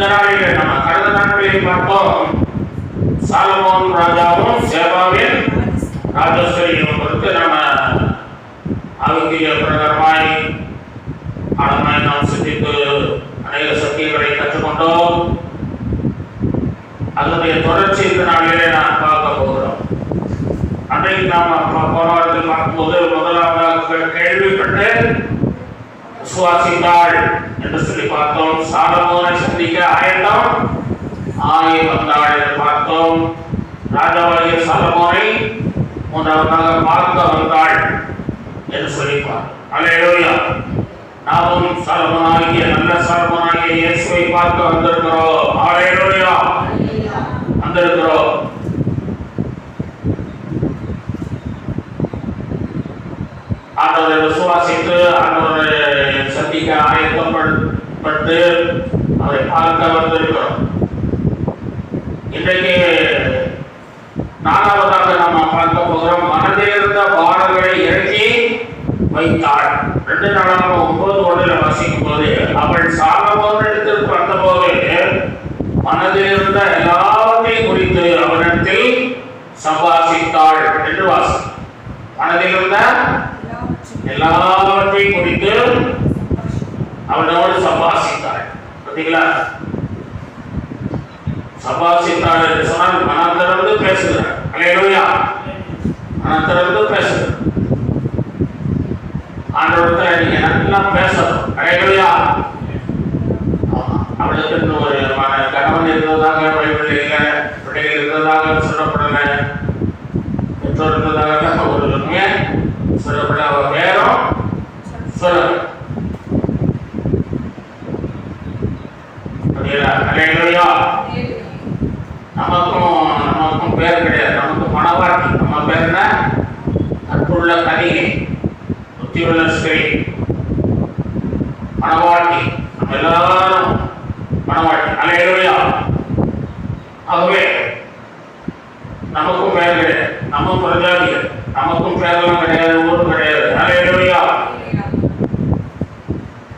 இந்த நாளிலே நம்ம கடந்த நாட்களில் பார்த்தோம், சாலமோன் ராஜாவும் சேபாவின் ராஜஸ்வரியும் குறித்து நம்ம ஆவிக்குரிய பிரகாரமாய் ஆழமாய் நாம் சிந்தித்து அநேக சத்தியங்களை கற்றுக்கொண்டோம். அதனுடைய தொடர்ச்சி இந்த நாளிலே நாம் பார்க்க போகிறோம். அன்றைக்கு நாம் போன வாரத்தில் பார்க்கும்போது முதலாவதாக கேள்விப்பட்டு விசுவாசித்தாள் என்று சொல்லி பார்த்தோம். சாலமோனை சந்திக்க ஆயத்தம் ஆகி வந்தாள் என்று பார்த்தோம். ராஜாவாகிய சாலமோனை மூன்றாவதாக பார்க்க வந்தாள் என்று சொல்லி பார்த்தோம். அல்லேலூயா. நாமும் சாலமோனாகிய நல்ல சாலமோனாகிய இயேசுவை பார்க்க வந்திருக்கிறோம். அல்லேலூயா. வந்திருக்கிறோம். ஆண்டவரை விசுவாசித்து ஆண்டவரை சந்திக்க ஆயத்தப்பட்டு அவரை பார்க்க வந்திருக்கிறோம். இன்றைக்கு நாலாவதாக நாம பார்க்க போகிறோம். மனதில் இருந்த பாரங்களை இறக்கி வைத்தாள். 2 நாளாக 9:1 வாசிக்கும் போது அவள் சாலமோனிடத்திற்கு வந்தபோது மனதில் இருந்த எல்லாவற்றையும் குறித்து அவனிடத்தில் சம்பாஷித்தாள் என்று வாசி. மனதில் இருந்த எல்லாவற்றையும் குறித்து அவனோடு சம்பாஷித்தாள். பார்த்தீங்களா? சம்பாஷித்தாள் என்று சொன்னால் மனத்திலிருந்து பேசுகிறார். அல்லேலூயா. மனத்திலிருந்து பேசுகிறார். ஆண்டவர்கிட்ட நீங்க நல்லா பேசணும். அல்லேலூயா. அவளுக்கு ஒரு கணவன் இருந்ததாக பைபிள் இல்லை, பிள்ளைகள் இருந்ததாக சொல்லப்படல, பெற்றோர் இருந்ததாக ஒரு சொல்லப்பட வேறும் சொல்ல. நமக்கும் பேர் கிடையாது. நமக்கு மனவாட்டி. நம்ம பேர் என்ன? அன்புள்ள கனிகை, புத்தியுள்ள ஸ்திரீ, மனவாட்டி. நம்ம எல்லாரும் மனவாட்டி. அல்லேலூயா. ஆகவே நமக்கும் பேர் கிடையாது. நம்ம பிரஜாதிகள். நமக்கும் பேரெல்லாம் கிடையாது, ஊரும் கிடையாது. அல்லேலூயா.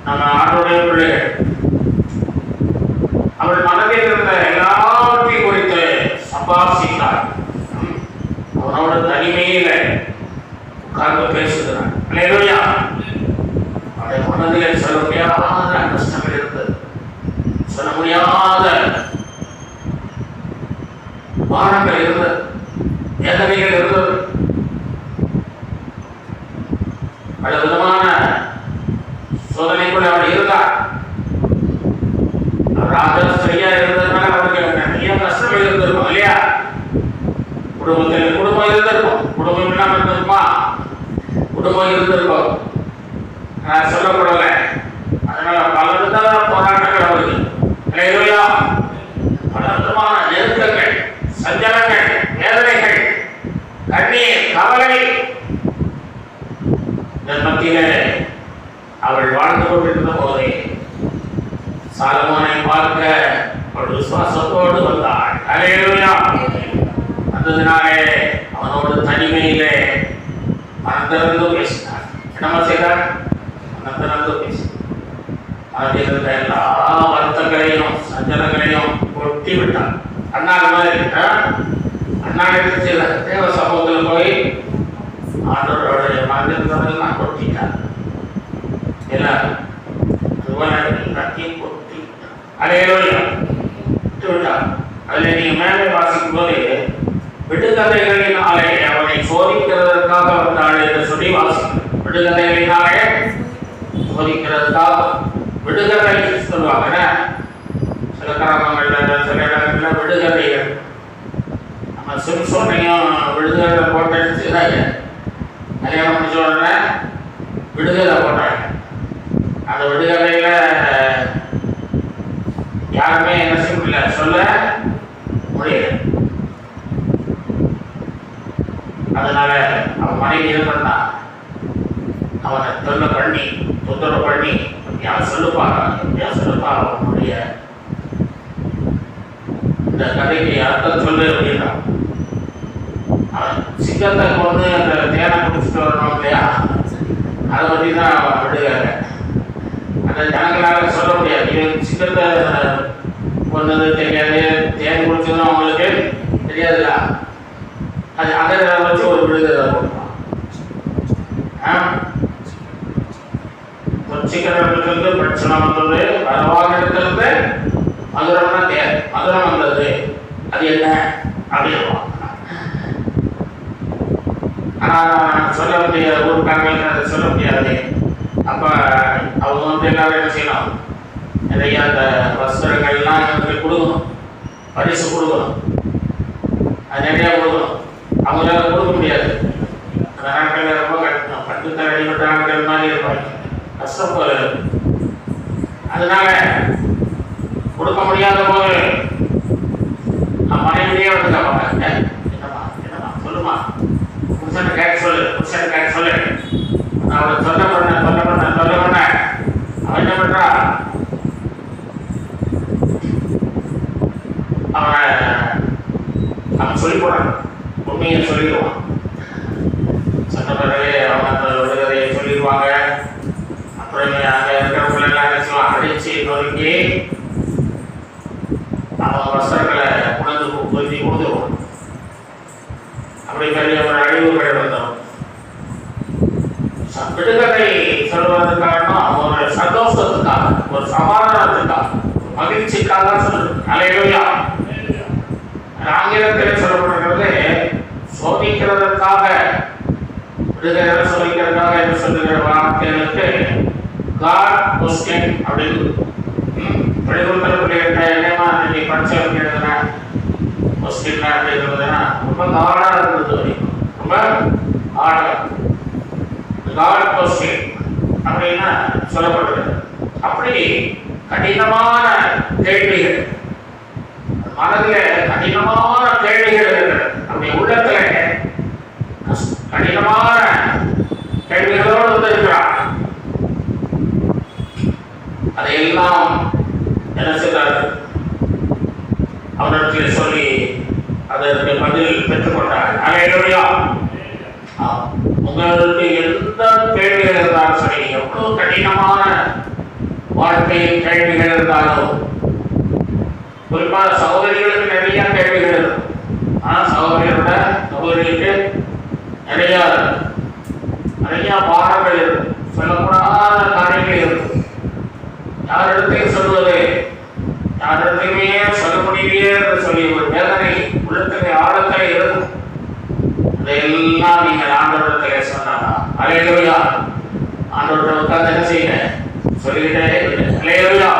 நம்ம ஆண்டவருடைய பிள்ளைகள். அவள் மனதில் இருந்த எல்லாவற்றையும் குறித்து சம்பாஷித்தாள். அவனோட தனிமையில உட்கார்ந்து பேசுகிறான். அல்லேலூயா. அவருடைய மனதில் சொல்ல முடியாத கஷ்டங்கள் இருந்தது, சொல்ல முடியாத பாரங்கள் இருந்தது, வேதனைகள் இருந்தது. பல விதமான சோதனைக்குள்ள அவள் இருந்தார். ராஜஸ்திரியா இருந்ததுனால அவருக்கு நிறைய கஷ்டங்கள் இருந்திருக்கும் இல்லையா? குடும்பம் இருந்திருக்கும். குடும்பம் இல்லாம இருந்திருக்குமா? குடும்பம் இருந்திருக்கும். சொல்லப்படல. அதனால பல விதமான போராட்டங்கள் அவருக்கு. அல்லேலூயா. பல விதமான நெருக்கங்கள், சஞ்சலங்கள், வேதனைகள், கண்ணீர், கவலை. மத்தியிலே அவள் வாழ்ந்து கொண்டிருந்த போதே சாலமோனை பார்க்க அவள் விசுவாசத்தோடு வந்தாள். அல்லேலூயா. வந்ததினாலே அவனோடு தனிமையிலே மனதிலிருந்து பேசினார். என்ன செய்தார்? மனதிலிருந்து பேசினார். அதில் இருந்த எல்லா வருத்தங்களையும் சஞ்சலங்களையும் கொட்டி விட்டார். அண்ணாள் மாதிரி அண்ணாளுக்கு சில தேவ சமூகத்தில் போய் ஆண்டவருடைய மனதில் நான் கொட்டிட்டார். எல்லாத்தையும் கொட்டி அல்லேலூயா விட்டுவிட்டார். அதில் நீங்க மேலே வாசிக்கும் போது விடுகதைகளினாலே அவனை சோதிக்கிறதற்காக வந்தாள் என்று சொல்லி வாசிக்கும். விடுகதைகளினாலே சோதிக்கிறதுக்காக விடுகதை சொல்லுவாங்க. சில கிராமங்கள்ல சில இடங்கள்ல விடுகதைகள். நம்ம சிம்சோனையும் விடுதலை போட்டு கல்யாணம் முடிச்ச உடனே விடுதலை போட்டாங்க. அந்த விடுதலையில யாருமே என்ன செய்ய முடியல, சொல்ல முடியல. அதனால அவன் மனைவி இது பண்ணா, அவனை தொந்தரவு பண்ணி யார் சொல்லுப்பா அவனுடைய இந்த கதைக்கு அர்த்தம் சொல்லு அப்படின்னா, அவன் சிங்கத்தை கொண்டு அந்த தேனை குடிச்சிட்டு வரணும் இல்லையா, அதை பற்றி தான் விடுகிறாங்க. அந்த ஜனங்களால சொல்ல முடியாது. சிங்கத்தை விடுதலை கொடுப்பான். கொச்சிக்கிறவர்களுக்கு பிரச்சனம் வந்தது, வரவாகிடத்திலிருந்து மதுரம் தான் தேர், மதுரம் வந்தது. அது என்ன அப்படின்னு சொல்ல முடியாது, ஊருக்காரங்களுக்கு அதை சொல்ல முடியாது. அப்போ அவங்க வந்து எல்லாரும் என்ன செய்யணும், நிறைய அந்த வஸ்திரங்கள்லாம் இவங்களுக்கு கொடுக்கணும், பரிசு கொடுக்கணும், அது நிறையா கொடுக்கணும். அவங்களால கொடுக்க முடியாது. அந்த நாட்களில் ரொம்ப கட்டணும், பட்டு அடிப்பட்ட நாட்கள் மாதிரி இருப்பாங்க, கஷ்டம் போல. அதனால கொடுக்க முடியாத போது மனைவியே வந்து என்னம்மா என்னம்மா சொல்லுமா, புருஷனை கேட்க சொல்லு, புருஷனை கேட்க சொல்லு. அவனை சொல்ல பண்ண அவன் என்ன பண்றா, அவன் சொல்லி போறான், உண்மையை சொல்லிடுவான். சொன்ன பிறகு அவன் அந்த விடுதலையை சொல்லிடுவாங்க. அப்புறம் அங்கே இருக்கிறவங்க எல்லாம் அடிச்சு நொறுக்கி அவன் வஸ்திரங்களை உணர்ந்து உறுதி கொடுத்துருவான். அப்படி பெரிய ஒரு அழிவுகள் வந்தோம். விடுதலை சொல்வதற்கான ஒரு சந்தோஷத்துக்காக, ஒரு சமாதானத்துக்காக, மகிழ்ச்சிக்காக சொல்றது. அல்லேலூயா. ஆங்கிலத்தில் சொல்லப்படுகிறது சோதிக்கிறதற்காக, விடுதலை சோதிக்கிறதுக்காக என்று சொல்லுகிற வார்த்தைகளுக்கு காட் கொஸ்டின் அப்படின்னு என்னமா நீ படிச்சவங்க எழுதுனா கொஸ்டின் அப்படிங்கிறதுனா ரொம்ப காடா இருந்தது, ரொம்ப ஆடா காட் கொஸ்டின் அப்படின்னா சொல்லப்படுகிறது. அப்படி கடினமான கேள்விகள், மனதில் கடினமான கேள்விகள் இருக்கிறது. அப்படி உள்ளத்துல கடினமான கேள்விகளோடு வந்து இருக்கிறார். அதையெல்லாம் என்ன செய்தார், அவனிடத்தில் சொல்லி அதற்கு பதில் பெற்றுக்கொண்டார். அல்லேலூயா. உங்களுக்கு எந்த கேள்விகள் இருந்தாலும் சரி, எவ்வளவு கடினமான வாழ்க்கையில் கேள்விகள் இருந்தாலும், குறிப்பாக சகோதரிகளுக்கு நிறைய கேள்விகள் இருக்கும். ஆனால் சகோதரிகளுக்கு நிறைய பாடங்கள் இருக்கும், சொல்லக்கூடாத காரியங்கள் இருக்கும். யாரிடத்தையும் சொல்வது, யாரிடத்தையுமே சொல்ல முடியலையே என்று சொல்லி ஒரு வேதனை உள்ளத்திலே ஆழத்திலே இருக்கும். அதையெல்லாம் நீங்கள் ஆண்டவரிடத்திலே சொன்னாங்க. அல்லேலூயா. ஆண்டவர்கிட்ட உட்கார்ந்து என்ன செய்யுங்க, சொல்லிக்கிட்டே அல்லேலூயா.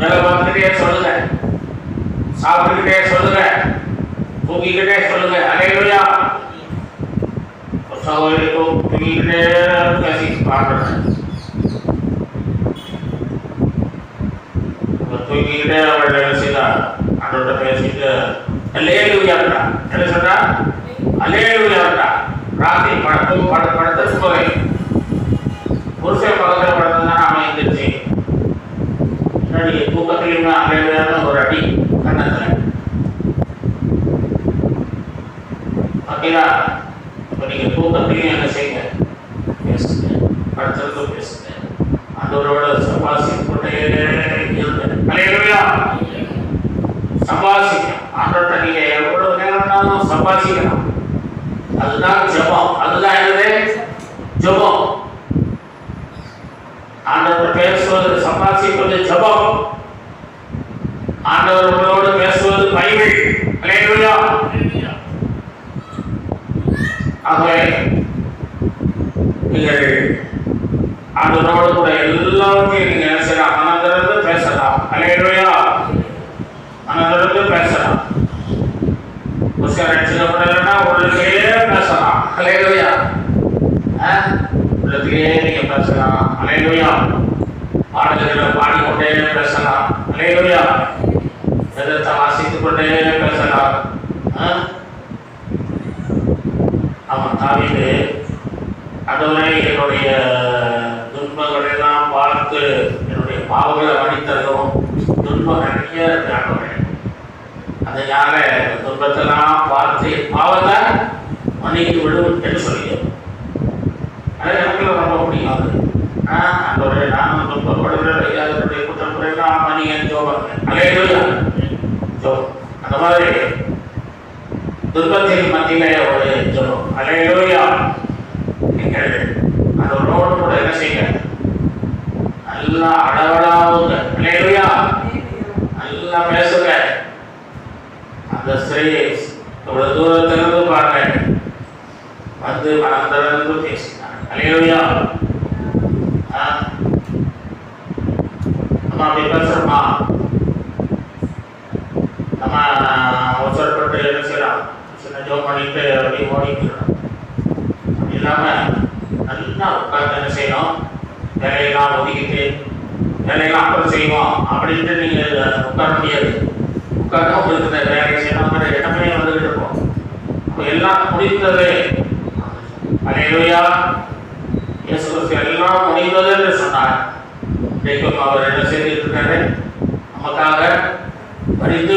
வேலை பார்த்துக்கிட்டே சொல்லுங்க, சாப்பிட்டுக்கிட்டே சொல்லுங்க, தூங்கிக்கிட்டே சொல்லுங்க. அல்லேலூயா. சகோதரி தூங்கிக்கிட்டே பேசி பார்க்கணும், தூங்கிக்கிட்டே அவள் என்ன செய்தா, ஆண்டவர்கிட்ட பேசிட்டு அல்லேலூயாட்டா. என்ன சொன்னா, அல்லேலூயாட்டா. ராத்திரி படத்துக்கு போய் புருஷன் பக்கத்தில் படுத்ததுன்னா அவன் எந்திரிச்சு முன்னாடி தூக்கத்திலுமே அல்லேலூயான்னு ஒரு அடி கண்ணத்துல. ஓகேங்களா? இப்போ நீங்க தூக்கத்திலையும் என்ன செய்யுங்க, பேசுங்க, படத்திற்கு பேசுங்க, ஆண்டவரோட சம்பாசித்துக் கொண்டே இருங்க. அல்லேலூயா. சம்பாசிக்கணும். ஆண்டவர்கிட்ட நீங்க எவ்வளவு நேரம்னாலும் சம்பாசிக்கணும். அதுதான் ஜெபம். அதுதான் என்னது, ஜெபம். ஆண்டவர் பேசுவது, சம்பாசிப்பது ஜெபம். ஆண்டவர்களோடு பேசுவது பைபிள். அல்லேலூயா. ஆகவே நீங்கள் ஆண்டவரோடு கூட எல்லாத்தையும் நீங்க பேசலாம், மனதிலிருந்து பேசலாம். அல்லேலூயா. மனதிலிருந்து பேசலாம். புருஷன் ரட்சிக்கப்படலைன்னா உள்ளத்திலேயே பேசலாம். அல்லேலூயா. உள்ளத்திலேயே நீங்க பேசலாம். அல்லேலூயா. பாடல்களை பாடிக்கொண்டே பேசலாம். அல்லேலூயா. வேதத்தை வாசித்துக் கொண்டே பேசலாம். ஆமா, தாவீது ஆண்டவரே என்னுடைய துன்பங்களை எல்லாம் பார்த்து என்னுடைய பாவங்களை மன்னித்ததும், துன்பம் நிறைய ஆண்டவரே, அதை யார துன்பத்தெல்லாம் பார்த்து பாவத்தை மன்னித்து விடும் என்று சொல்லியது. அது எனக்கு ரொம்ப முடியாது. ஆண்டவரே நானும் துன்பப்படுகிறேன், என்னுடைய குற்றமுறையெல்லாம் மன்னியன் ஜோபம். அல்லேலூயா. ஜோ அந்த மாதிரி துன்பத்தின் மத்தியிலே ஒரு ஜெபம். அல்லேலூயா. நீங்கள் அதோடு கூட என்ன செய்யுங்க, நல்லா அடவடாவுங்க. அல்லேலூயா. நல்லா பேசுங்க. அந்த ஸ்திரீ இவ்வளவு தூரத்திலிருந்து பாருங்க வந்து மனம் திறந்து பேசினார். அல்லேலூயா. நம்ம அப்படி பேசுறோமா? நம்ம அவசரப்பட்டு என்ன செய்யலாம், சின்ன ஜோம் பண்ணிட்டு அப்படி ஓடிக்கிறோம். அப்படி இல்லாமல் நல்லா உட்கார்ந்து என்ன செய்யணும், வேலையெல்லாம் ஒதுக்கிட்டு வேலையெல்லாம் அப்புறம் செய்வோம் அப்படின்ட்டு நீங்கள் உட்கார முடியாது. உட்கார்ந்து உங்களுக்கு இந்த வேலை செய்யணுங்கிற இடமே வந்துகிட்டு இருக்கும். அப்போ எல்லாம் முடிந்தது. அல்லேலூயா. இயேசு கிறிஸ்து எல்லாம் முடிந்தது என்று சொன்னார். இன்றைக்கும் அவர் என்ன செய்துட்டு இருக்காரு, நமக்காக படித்து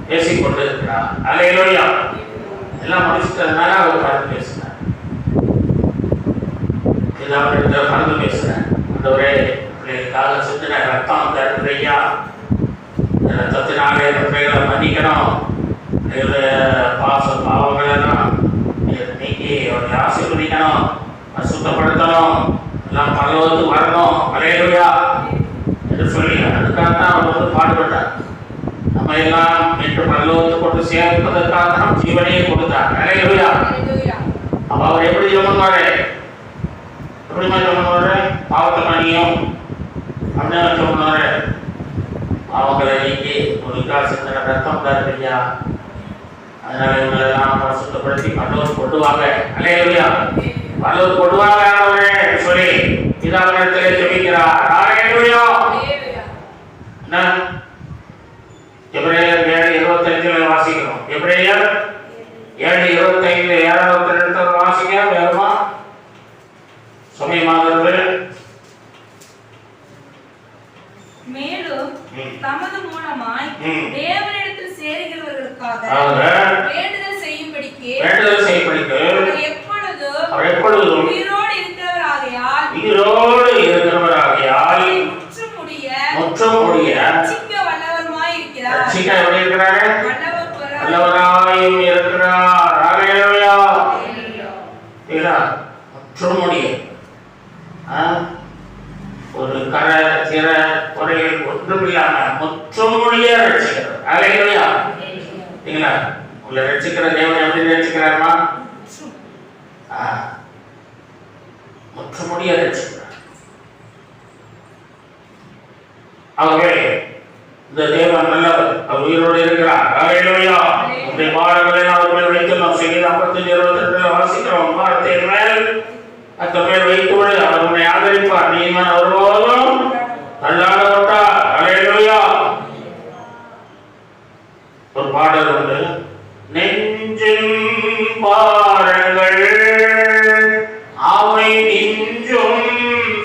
பேசிக்கொண்டு இருக்கிறார். அல்லேலூயா. எல்லாம் முடிச்சிட்டதுனால அவர் பார்த்து பேசினார். எல்லாம் மறந்து பேசுறேன். அந்த ஒரே பிள்ளைகளுக்காக சிந்தின ரத்தம் தருகிறையா, ரத்தத்தினாலே பிள்ளைகளை மன்னிக்கணும், பாவங்களெல்லாம் நீக்கி அவர்களை ஆசீர்வதிக்கணும், சுத்தப்படுத்தணும், எல்லாம் பரலோகத்துக்கு வரணும். அல்லேலூயா என்று சொல்லி அதுக்காகத்தான் அவர் வந்து பாடுபட்டார். நம்ம எல்லாம் இன்று பரலோகத்துக்கு கொண்டு சேர்ப்பதற்காக நாம் ஜீவனையை கொடுத்தார். அல்லேலூயா. அப்ப அவர் எப்படி ஜெபம்வாரு, எப்படிமா ஜெபம்வாரு? பாவத்தை மன்னியும் அப்படின்னு ஜெபம்வாரு. பாவங்களை நீக்கி உங்களுக்காக சிந்தின ரத்தம் தருகிறையா, அதனால இவங்களை எல்லாம் சுத்தப்படுத்தி பரலோகத்துக்கு கொண்டு வாங்க. அல்லேலூயா. பரலோகத்துக்கு கொண்டு வாங்க சொல்லி பிதாவினிடத்திலே ஜெபிக்கிறார். அல்லேலூயா. என்ன எபிரேயர் 7:25 வாசிக்கிறோம். எபிரேயர் 7:25 7:22 வாசிங்க. வேறுமா சமயமாகிறது. மேலும் தமது மூலமாய் தேவனிடத்தில் சேருகிறவர்களுக்காக வேண்டுதல் செய்யும்படிக்கு அவர் எப்பொழுதும் உயிரோடு இருக்கிறவராகையால் முற்றுமுடிய ரட்சிக்க வல்லவருமாய் இருக்கிறார். வல்லவராயும் இருக்கிறார். அல்லேலூயா. முற்றுமுடிய ஒரு கரை சிற குறைகள் ஒன்றும் இல்லாம முற்றுமுடிய ரட்சிக்கிறார். அல்லேலூயா. சரிங்களா? உங்களை ரட்சிக்கிற தேவன் எப்படி ரட்சிக்கிறாருமா? முற்றுமுடிய ரட்சிக்கிறார். ஆகவே இந்த தேவன் நல்லவர், அவர் உயிரோடு இருக்கிறார். அல்லேலூயா. இந்த பாடங்களை அவர் மேல் வைத்து நாம் செய்த 55:22 வாசிக்கிறோம். பாடத்தின் மேல் அத்தமேல் வைத்து அவர் உன்னை ஆதரிப்பார், நீman ஒருபோதும் தள்ளாட மாட்டார். அல்லேலூயா. ஒரு பாடல் உண்டு. நெஞ்சின் பாரங்கள் அவை மிஞ்சும்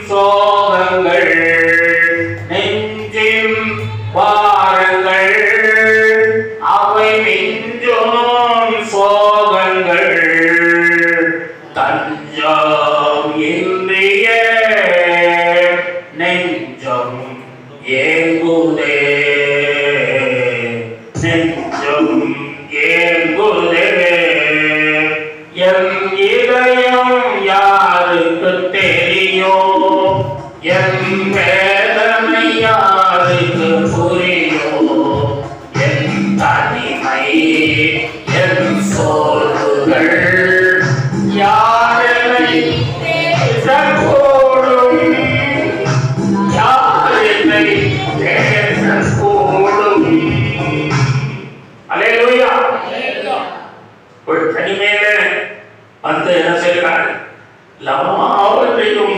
சோகங்கள், நெஞ்சின் பாரங்கள் அவை மிஞ்சும் சோகங்கள், தஞ்சம் இன்றிய நெஞ்சம் ஏங்குதே, நெஞ்சம் ஏங்குதே, என் இதயம் யாருக்கு தெரியும், என் வேதனை யாருக்கு புரியும், என் தனிமை என் சோர்வுகள் யாரை பேசக்கூடும், யாரை பேசக்கூடும். அல்லேலூயா. ஒரு தனிமையில வந்து என்ன செய்கிறார், எல்லாவற்றையும்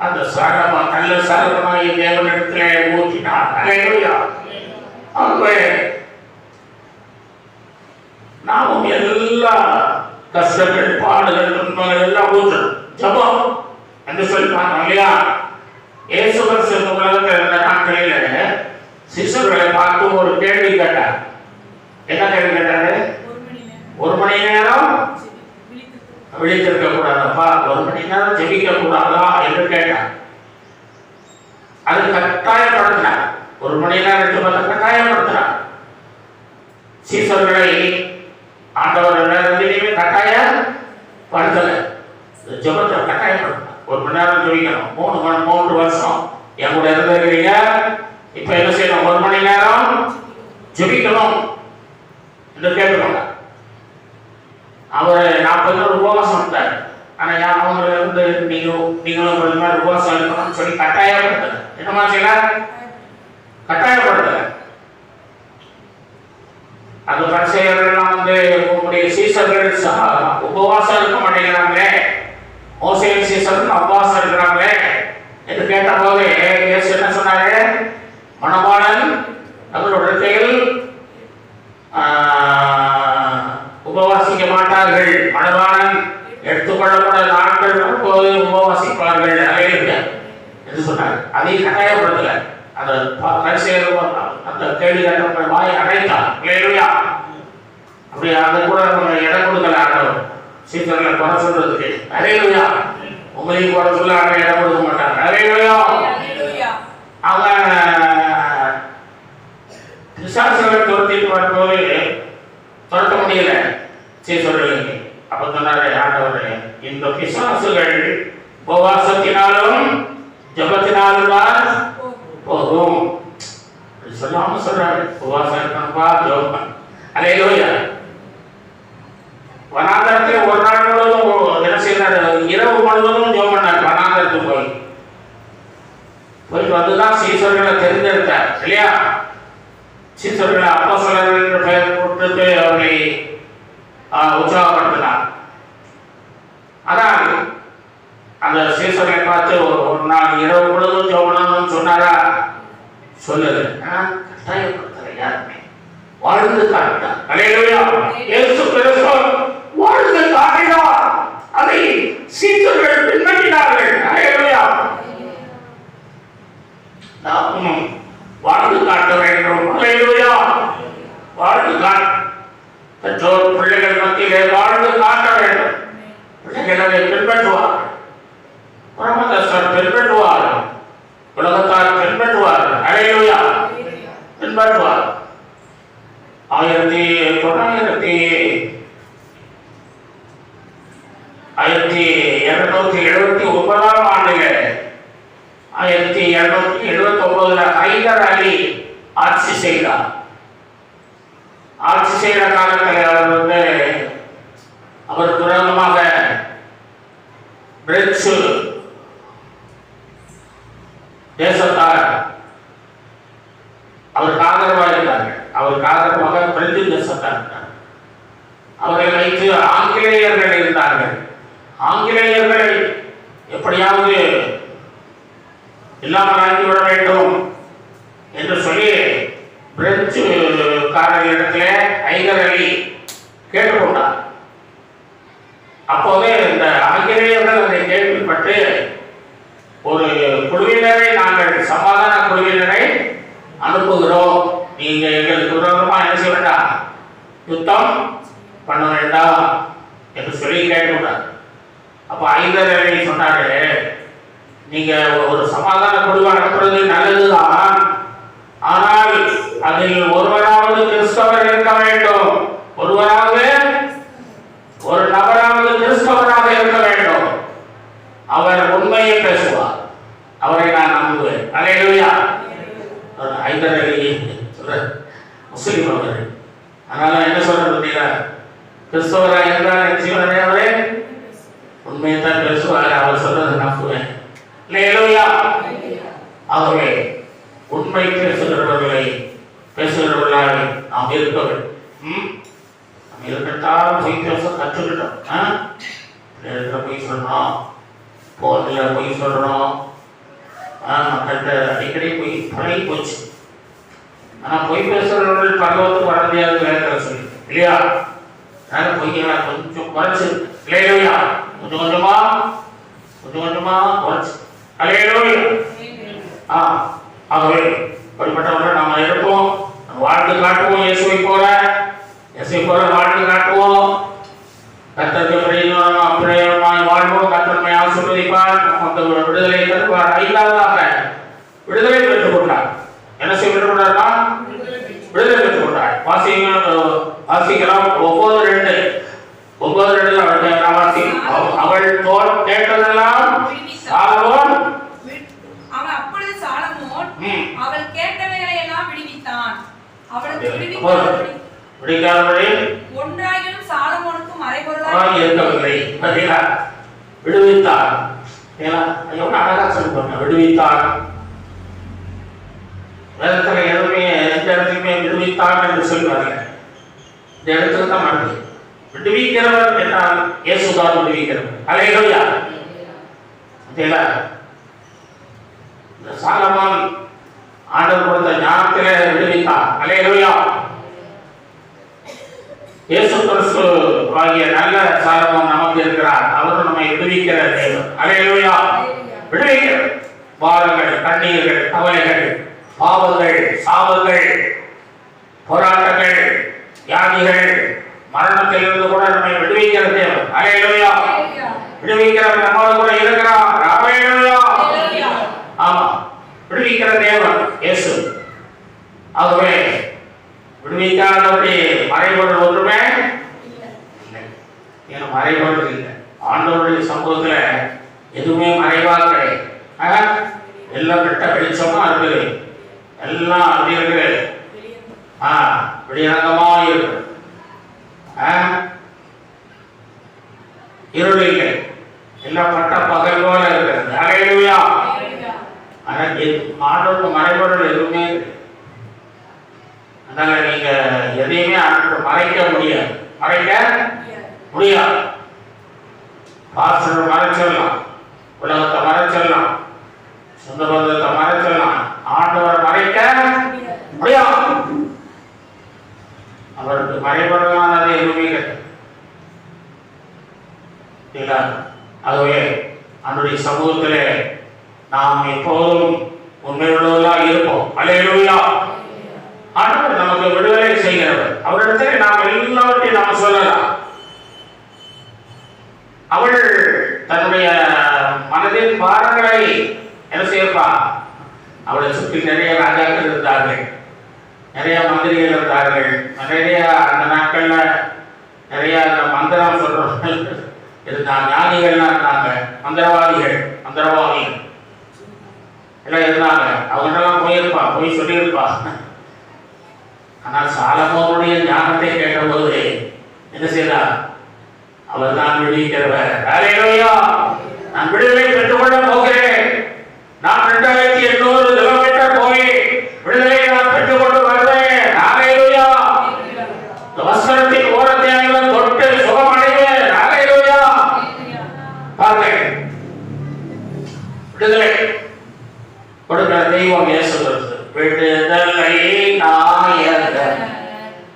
அந்த சாரமா நல்ல சாரமாய் தேவனிடத்திலே ஊற்றினார். அல்லேலூயா. ஆகவே நாமும் எல்லா கஷ்டங்கள் பாடுகள் துன்பங்கள் எல்லாம் ஊற்றணும். ஜபம் என்று சொல்லிப்பாங்க இல்லையா? இயேசு கிறிஸ்து உலகத்தில் இருந்த நாட்களில் சிசுகளை பார்த்து ஒரு கேள்வி கேட்டார். என்ன கேள்வி கேட்டாரு? 1 மணி நேரம் விழித்திருக்க கூடாதப்பா, 1 மணி நேரம் ஜெபிக்க கூடாதா என்று கேட்டார். அது கட்டாயப்படுத்தினார். 1 மணி நேரம் கட்டாயப்படுத்தினார். சீசர்களை ஆண்டவர் ரெண்டுலையுமே கட்டாயப்படுத்தலை. ஜெபத்தை கட்டாயப்படுத்தலாம். 1 மணி நேரம் ஜெபிக்கணும். 3 வருஷம் என் கூட இருந்திருக்கிறீங்க. இப்ப என்ன செய்யணும்? 1 மணி நேரம் ஜெபிக்கணும் என்று கேட்கணும். அவர் 40 நாள் உபவாசம் இருந்தார். ஆனா அவங்க வந்து நீங்களும் 10 நாள் உபவாசம் இருக்கணும்னு சொல்லி கட்டாயப்படுத்தல. என்னமா செய்யல? கட்டாயப்படுத்தல. அந்த பரிசேயர்கள்லாம் வந்து உங்களுடைய சீசர்கள் உபவாசம் இருக்க மாட்டேங்கிறாங்களே, மோசேயின் சீசர்கள் உபவாசம் இருக்கிறாங்களே என்று கேட்ட போது இயேசு என்ன சொன்னாரு? மணவாளன் அவரோட கையில் உபவாசிக்க மாட்டார்கள், மணவாளன் எடுத்துக்கொள்ளப்பட நாட்கள் வரும்போது உபவாசிப்பார்கள் என்று சொன்னார். அதை கட்டாயப்படுத்தல. அந்த அந்த கேள்வி கேட்ட வாயை அடைத்தான். அப்படி அதை கூட இடம் கொடுக்கல. ஆண்டவர் சீசர்களை குறை சொல்றதுக்கு அலையிலுயா, உங்களையும் குறை சொல்ல ஆண்டவர் இடம் கொடுக்க மாட்டாங்க. அலையிலுயா, அவன் பிசாசுகளை துரத்திட்டு வரும்போது துரத்த முடியல சீசர்களுக்கு. அப்ப சொன்னாரு ஆண்டவரே, இந்த பிசாசுகள் உபவாசத்தினாலும் ஜபத்தினாலும் தான் போகும் சொல்லாம சொல்றாரு. உபவாசம் இருக்கணும்பா, ஜபம். அலையிலுயா, வனாந்தரத்தில் ஒரு நாள் முழுவதும் என்ன செய்யறாரு? இரவு முழுவதும் ஜெபம் பண்ணார். வனாந்தரத்துக்கு போயிட்டு வந்துதான் சீசர்களை தெரிந்தெடுத்தார் இல்லையா? சீசர்களை அப்போஸ்தலர்கள் என்ற பெயர் கொடுத்து அவர்களை உற்சாகப்படுத்தினார். ஆனால் அந்த சீசர்களை பார்த்து ஒரு நாள் இரவு முழுவதும் ஜெபம் பண்ணணும்னு சொன்னாரா? சொல்லுது. கட்டாயப்படுத்தல. யாருமே வாழ்ந்து காட்டினார். அல்லேலூயா, இயேசு கிறிஸ்து வாழ்ந்து காட்டினார். அதை சீசர்கள் பின்பற்றினார்கள். அல்லேலூயா, நாமும் வாழ்ந்து காட்ட வேண்டும். அல்லேலூயா, வாழ்ந்து காட்ட பெற்றோர் பிள்ளைகள் மத்தியிலே வாழ்ந்து காட்ட வேண்டும். பிள்ளைகள் அதை பின்பற்றுவார். பரமதஸ்தர் பின்பற்றுவார். உலகத்தார் பின்பற்றுவார். அல்லேலூயா, பின்பற்றுவார். 1279 ஆண்டில் 1279 ஹைதர் அலி ஆட்சி செய்தார். ஆட்சி செய்த காலத்தில் அவர் வந்து அவர் துரகமாக பிரெஞ்சு தேசத்தார் அவருக்கு ஆதரவாக இருந்தார்கள். அவருக்கு ஆதரவாக பிரெஞ்சு தேசத்தார் இருந்தார். அவரை வைத்து ஆங்கிலேயர்கள் இருந்தார்கள். ஆங்கிலேயர்களை எப்படியாவது இல்லாமல் ஆக்கிவிட வேண்டும் என்று சொல்லி பிரெஞ்சுக்காரர்களிடத்திலே ஹைதர் அலி கேட்டுக்கொண்டார். அப்போதே இந்த ஆங்கிலேயர்கள் அதை கேள்விப்பட்டு ஒரு குழுவினரை, நாங்கள் சமாதான குழுவினரை அனுப்புகிறோம், நீங்க எங்களுக்கு விரோதமா என்ன செய்ய வேண்டாம், யுத்தம் பண்ண வேண்டாம் என்று சொல்லி கேட்டுவிட்டார். அப்ப ஹைதர் அலி சொன்னாரு, நீங்க ஒரு சமாதான குழுவை அனுப்புறது நல்லதுதான், ஆனால் அதில் ஒருவராவது கிறிஸ்தவர் இருக்க வேண்டும், ஒரு நபராவது கிறிஸ்தவராக இருக்க வேண்டும். அவர் உண்மையை பேசுவார், அவரை நான் நம்புவேன். அல்லேலூயா. ஹைதர் அலி சொல்ற முஸ்லிம் அவர். அதனால என்ன சொல்றது, கிறிஸ்தவராக இருந்தால் என்ன செய்வாரே, அவரே உண்மையை தான் பேசுவார், அவர் சொல்றதை நம்புவேன். அல்லேலூயா. ஆகவே உண்மை பேசுகிறவர்களாக நாம் இருக்க வேண்டும். நம்ம இருக்கட்டாலும் பொய் பேச கற்றுக்கிட்டோம். பொய் சொல்லணும், போனில் பொய் சொல்லணும், மக்கள்கிட்ட அடிக்கடி போய் பழகி போச்சு. ஆனால் பொய் பேசுகிறவர்கள் பருவத்துக்கு வர முடியாது வேறு சொல்லி இல்லையா? அதனால பொய்யெல்லாம் கொஞ்சம் குறைச்சு. அல்லேலூயா. கொஞ்சம் கொஞ்சமா குறைச்சு. அல்லேலூயா. ஆகவே அப்படிப்பட்டவர்கள் நாம இருப்போம், வாழ்ந்து காட்டுவோம். இயேசுவை போல வாழ்ந்து காட்டுவோம். கர்த்தருக்கு பிரயோஜனமாய் வாழ்வோம். கர்த்தர் ஆசீர்வதிப்பார், நமக்கு விடுதலை தருவார். 5வது விடுதலை பெற்றுக் கொண்டார். என்ன செய்ய பெற்றுக் கொண்டார்னா விடுதலை பெற்றுக் கொண்டார். வாசிங்க வாசிக்கலாம். 9:2 அவள் தோல் கேட்டதெல்லாம் சாலமோன் அவன் அப்பொழுது சாலமோன் அவள் கேட்டவைகளை எல்லாம் விடுவித்தான். அவளுக்கு விடுவிக்காதபடி ஒன்றாகிலும் சாலமோனுக்கு மறைபொருளாய் இருக்கவில்லை. பார்த்தீங்களா? விடுவித்தார். எவ்வளவு அழகா சொல்லுவாங்க, விடுவித்தார். வேதத்துல எதுவுமே எந்த இடத்துலையுமே விடுவித்தார் என்று சொல்லுவார்கள். இந்த இடத்துல தான் மாறுது. விடுவிக்கிறவர் என்றால் இயேசுதான் விடுவிக்கிறவர். அல்லேலூயா. பார்த்தீங்களா? இந்த சாலமோன் ஆண்டவர் கொடுத்த ஞானத்திலே விடுவித்தார். அல்லேலூயா. இயேசு கிறிஸ்து ஆகிய நல்ல சாலமோன் நமக்கு இருக்கிறார். அவர் நம்மை விடுவிக்கிற தேவன். அல்லேலூயா. விடுவிக்கிற பாரங்கள், கண்ணீர்கள், கவலைகள், பாவங்கள், சாபங்கள், போராட்டங்கள், வியாதிகள், மரணத்திலிருந்து கூட நம்மை விடுவிக்கிற தேவன். அல்லேலூயா. விடுவிக்கிறவர் நம்மோடு கூட இருக்கிறார். அல்லேலூயா. ஆமா, விடுவிக்கிற தேவன் இயேசு. ஆகவே விடுவிக்காதபடி மறைபொருள் ஒன்றுமே இல்லை. மறைபொருள் இல்லை. ஆண்டவருடைய சமூகத்துல எதுவுமே மறைவா கிடையாது. எல்லாம் வெட்ட வெளிச்சமா இருக்குது. எல்லாம் அப்படி இருக்குது. வெளிரங்கமா இருக்கு. இருள் இல்லை. எல்லாம் பட்ட பகல் போல இருக்கிறது. அல்லேலூயா. ஆனா ஆண்டவருக்கு மறைபொருள் எதுவுமே இல்லை. அதனால நீங்க எதையுமே மறைக்க முடியாது. மறைக்க முடியாது. பாஸ்டர் மறைச்சிடலாம், உலகத்தை மறைச்சிடலாம், சொந்த பந்தத்தை மறைச்சிடலாம். ஆண்டவரை மறைக்க முடியாது. அவருக்கு மறைபொருளானது எதுவுமே கிடையாது. ஆகவே அவருடைய சமூகத்திலே நாம் எப்போதும் உண்மையுள்ளவர்களாக இருப்போம். அல்லேலூயா. ஆண்டவர் நமக்கு விடுதலை செய்கிறவர். அவரிடத்தில் நாம் எல்லாவற்றையும் நாம் சொல்லலாம். அவள் தன்னுடைய மனதின் பாரங்களை என்ன செய்யப்பா? அவளை சுற்றி நிறைய ராஜாக்கள் இருந்தார்கள், நிறைய மந்திரிகள் இருந்தார்கள், நிறைய அந்த நாட்கள்ல நிறைய மந்திரம் சொல்றவர்கள் இருந்தாங்க, ஞானிகள்லாம் இருந்தாங்க, மந்திரவாதிகள் எல்லாம் இருந்தாங்க. அவங்கெல்லாம் போய் சொல்லியிருப்பா. ஆனால் சாலமோனுடைய ஞானத்தை கேட்டபோது என்ன செய்தார்? அவர் தான் விடுவிக்கிறவர். அல்லேலூயா. நான் விடுதலை பெற்றுக்கொள்ள போகிறேன். நான் 2800 கிலோமீட்டர் போய் விடுதலை நான் பெற்றுக்கொண்டு வருவேன். அல்லேலூயா. வஸ்திரத்தின் ஓரத்தை அணிவன் தொட்டு சுகமடைவேன். அல்லேலூயா. பாருங்கள், விடுதலை கொடுக்கிற தெய்வம் இயேசு கிறிஸ்து. விடுதலை நாயகர்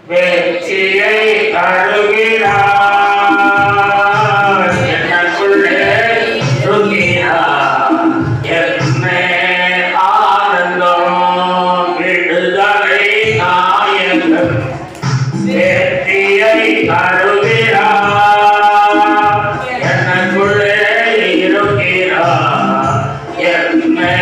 வெற்றியை தருகிறார். எனக்குள்ளே இருக்கிறார். என்னே ஆனந்தம். விடுதலை நாயகர் வெற்றியை தருகிறார். எனக்குள்ளே இருக்கிறார். என்னே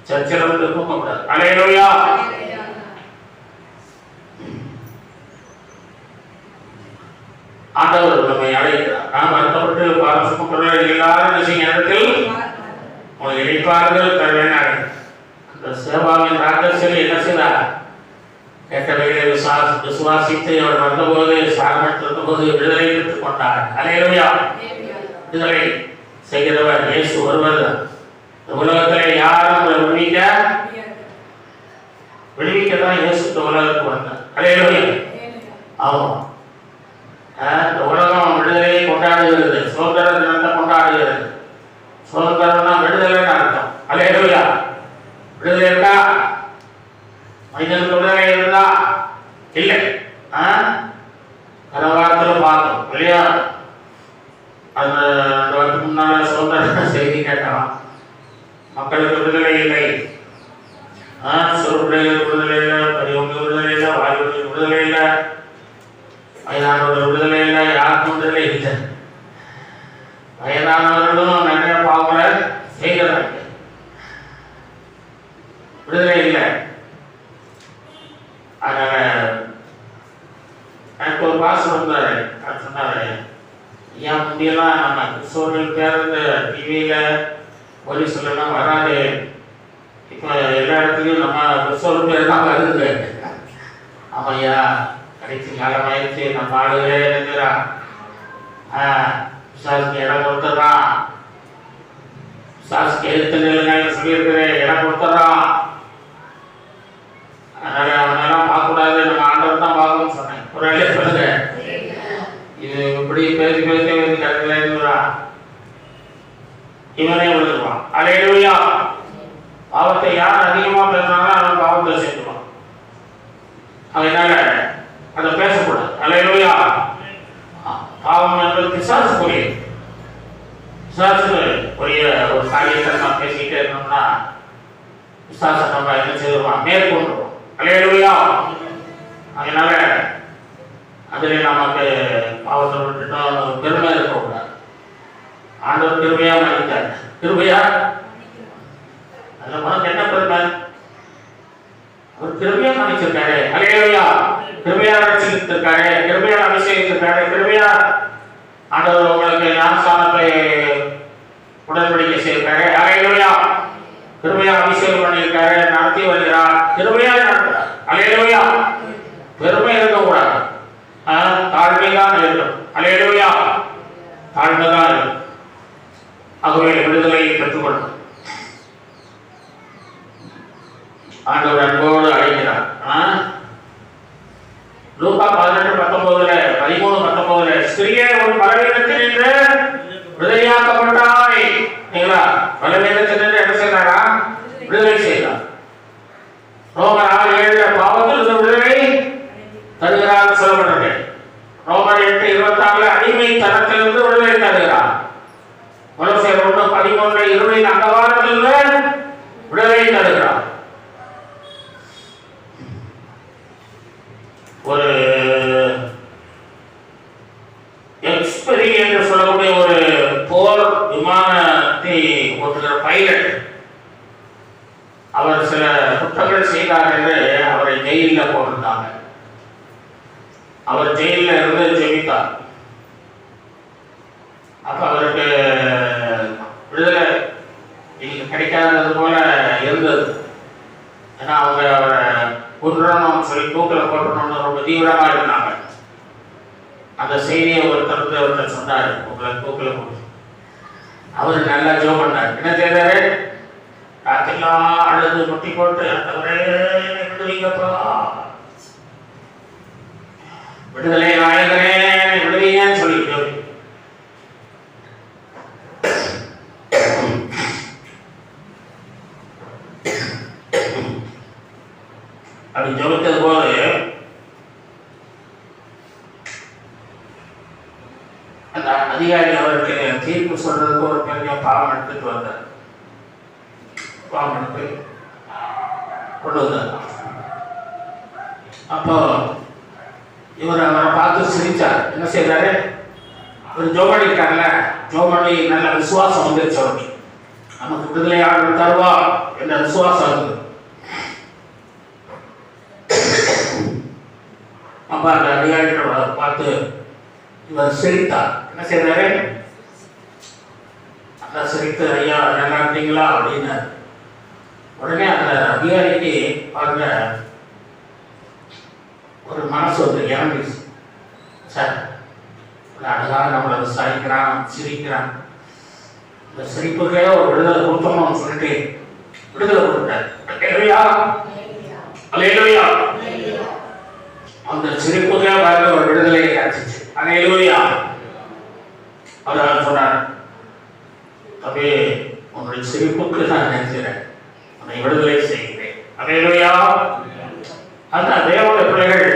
சச்சரவுக்கு தூக்கக்கூடாது. அல்லேலூயா. ஆண்டவர் நம்மை அழைக்கிறார். நாம் வருத்தப்பட்டு பாரசுமக்கள் எல்லாரும் இடத்தில் உங்களை இணைப்பார்கள் தருவேனாக. அந்த சேவாவின் ராஜத்தில் என்ன செய்தார்? கேட்டவைகளை விசுவாசித்து அவர் வந்தபோது சார்பட்டிருந்தபோது விடுதலை பெற்றுக் கொண்டார். அல்லேலூயா. விடுதலை செய்கிறவர் இயேசு ஒருவர். உலகத்திலே யாரும் விடுவிக்கத்தான் இயேசு இந்த உலகத்துக்கு வந்தார். அல்லேலூயா. ஆமா, இந்த உலகம் விடுதலையை கொண்டாடுகிறது. சுதந்திர தினத்தை கொண்டாடுகிறது. சுதந்திரம்னா விடுதலைன்னு அர்த்தம். அல்லேலூயா. விடுதலை இருக்கா? மனிதனுக்கு விடுதலை இருந்தா இல்லை. கலவாரத்தில் பார்த்தோம் இல்லையா? அந்த 2 வருஷத்துக்கு முன்னால சுதந்திர செய்தி கேட்டான். மக்களுக்கு விடுதலை இல்லை, சிறு பிள்ளைகள் விடுதலை இல்லை, பெரியவங்க விடுதலை இல்லை, வாலிபர்கள் விடுதலை இல்லை, வயதானவர்கள் விடுதலை இல்லை, யாருக்கும் விடுதலை இல்லை. வயதானவர்களும் நிறைய பாவங்களை செய்கிறாங்க, விடுதலை இல்லை. அதனால எனக்கு ஒரு பாசம் வந்தாரு, சொன்னாரு, ஏன் முந்தியெல்லாம் நம்ம கிறிஸ்தவர்கள் பேருந்து டிவியில் போலீஸ்லாம் வராது, இப்போ எல்லா இடத்துலையும் நம்ம கிறிஸ்தவர்கள் பேர் தான் வருது. ஆமையா, கடைசி காலமாயிருச்சு, நம்ம ஆளுகளே இருக்கிறான், விசாரிக்கு இடம் கொடுத்துட்றான், விசாரிக்கு எழுத்து நிலைமையில சொல்லியிருக்கிறேன், இடம் கொடுத்துட்றான். அதனால அவனெல்லாம் பார்க்கக்கூடாது, நம்ம ஆண்டவர் தான் பார்க்கணும்னு சொன்னேன். ஒரு வேலையை சொல்லுங்க, இது இப்படி பேசி பேசி வந்து கருதுறா இவனே விழுந்துருவான். அல்லேலூயா. பாவத்தை யார் அதிகமாக பேசுறாங்களோ அவன் பாவத்தை சேர்த்துவான். அதனால அதை பேசக்கூடாது. அல்லேலூயா. பாவம் என்பது பிசாசுக்குரிய ஒரு காரியத்தை நம்ம பேசிக்கிட்டே இருந்தோம்னா பிசாசை நம்ம என்ன செய்வோம், மேற்கொண்டுருவோம். அல்லேலூயா. அதனால அதில் நமக்கு பாவத்தை விட்டுட்டோம் பெருமையாக இருக்கக்கூடாது. ஆண்டவர் பெருமையாக மன்னித்தார். கிருபையா அதில் உனக்கு என்ன பெருமை? அவர் கிருபையாக மன்னிச்சிருக்காரு. அல்லேலூயா. கிருபையாக ரட்சித்திருக்காரு, கிருபையாக அபிஷேகித்திருக்காரு, கிருபையா ஆண்டவர் உங்களுக்கு ஞானஸ்நானத்தை உடன்படிக்கை செய்திருக்காரு. அல்லேலூயா. கிருபையாக அபிஷேகம் பண்ணியிருக்காரு, நடத்தி வருகிறார், கிருபையாக நடத்துறார். அல்லேலூயா. பெருமை இருக்கக்கூடாது, தாழ்மைதான் இருக்கும். அல்லேலூயா. தாழ்மைதான் இருக்கும். ஆகவே விடுதலையை பெற்றுக்கொள்ளும். ஆண்டவர் அன்போடு அழைக்கிறார். லூக்கா 13:19 ஸ்திரியே உன் பலவீனத்தினின்று விடுதலையாக்கப்பட்டாய். பலவீனத்தினின்று என்ன செய்தாரா? விடுதலை செய்தார். ரோமர் 6:7 பாவத்தில் விடுதலை தருகிறார் சொல்லப்பட்டது. ரோமர் 8:24 அடிமை தனத்திலிருந்து விடுதலை தருகிறார். கொலோசியர் 1:13 இருளின் அந்தகாரத்திலிருந்து விடுதலை தருகிறார். ஒரு எக்ஸ்பெரி என்று சொல்லக்கூடிய ஒரு போர் விமானத்தை ஓட்டுகிற பைலட், அவர் சில குற்றங்கள் செய்தார் என்று அவரை ஜெயிலில் போட்டிருந்தாங்க. அவர் ஜெயிலில் இருந்து ஜெபித்தார். அப்ப அவருக்கு விடுதலை கிடைக்காதது போல இருந்தது. ஏன்னா அவங்க அவரை கொன்றணும் சொல்லி தூக்கில் போட்டணும்னு ரொம்ப தீவிரமா இருந்தாங்க. அந்த செய்தியை ஒருத்தர் சொன்னார், உங்களை தூக்கில் போட்டு. அவர் நல்லா ஜோம் பண்ணார். என்ன செய்தாரு? ராத்திரிலாம் அழுது முட்டி போட்டு அந்தவரே விடுவீங்கப்பா, விடுதலை நாயகனே விடுவீங்கன்னு சொல்லிட்டு அப்படி ஜெபித்தது போது அந்த அதிகாரி அவருக்கு தீர்ப்பு சொல்றதுக்கு ஒரு பெரிய பாவம் எடுத்துட்டு வந்தார். பாவம் எடுத்து கொண்டு வந்தார். அப்போ இவர் அவரை பார்த்து சிரிச்சார். என்ன செய்தாரு? ஒரு ஜோமணி இருக்காங்கல்ல, ஜோமணி நல்ல விசுவாசம் வந்துருச்சு அவருக்கு. நமக்கு விடுதலை ஆர்டர் தருவா என்ற விசுவாசம் இருந்தது. அப்ப அந்த அதிகாரிகளை பார்த்து இவர் சிரித்தார். என்ன செய்தாரு? அந்த சிரித்து, ஐயா நல்லா இருந்தீங்களா அப்படின்னு. உடனே அந்த அதிகாரிக்கு பாருங்க ஒரு மனசு வந்து இறங்கிடுச்சு. சார் அழகாக நம்மளை விசாரிக்கிறான், சிரிக்கிறான், இந்த சிரிப்புக்கே ஒரு விடுதலை கொடுத்தோம்னு சொல்லிட்டு விடுதலை கொடுத்தார். அல்லேலூயா. அந்த சிரிப்புக்கே பாருங்க ஒரு விடுதலை கிடைச்சிச்சு. அல்லேலூயா. அவர் சொன்னார், தம்பி உன்னுடைய சிரிப்புக்கு நான் நினைக்கிறேன், உன்னை விடுதலை செய்கிறேன். அல்லேலூயா. அந்த தேவனுடைய பிள்ளைகள்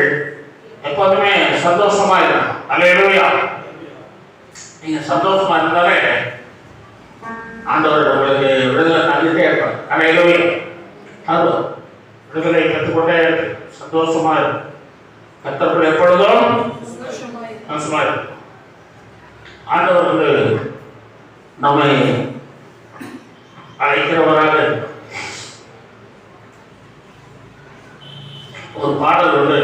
எப்போதுமே சந்தோஷமா இருக்கணும். அல்லேலூயா. நீங்க சந்தோஷமா இருந்தாலே ஆண்டவர் உங்களுக்கு விடுதலை தந்துட்டே இருப்பார். அல்லேலூயா. விடுதலை கற்றுக்கொண்டே சந்தோஷமா இருக்கும். கர்த்தருக்குள் எப்பொழுதும் சந்தோஷமா இருக்கும். ஆண்டவர் வந்து நம்மை அழைக்கிறவராக ஒரு பாடல் வந்து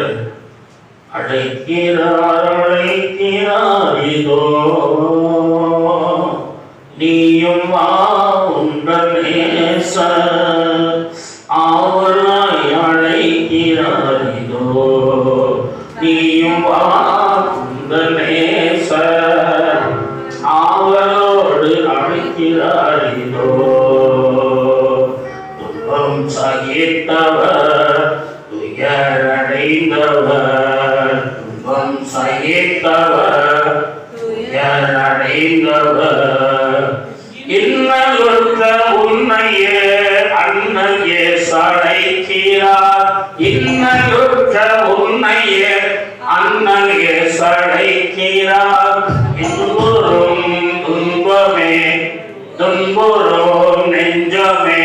அழைக்கிறார் அழைக்கிறார் இதோ நீயும் வா உங்கள் நேசர் அவராய் அழைக்கிறார் இதோ நீயும் வா உங்கள் நேசர் அவரோடு அழைக்கிறார் இதோ துன்பம் சகித்தவர் துயரடைந்தவர் துன்பம் சகித்தவர் துயரடைந்தவர் இன்னலுற்ற உன்னையே அன்னையே சடைக்கிறார் இன்னலுற்ற உன்னையே அன்னையே சடைக்கிறார் துன்புறும் துன்பமே துன்புறும் நெஞ்சமே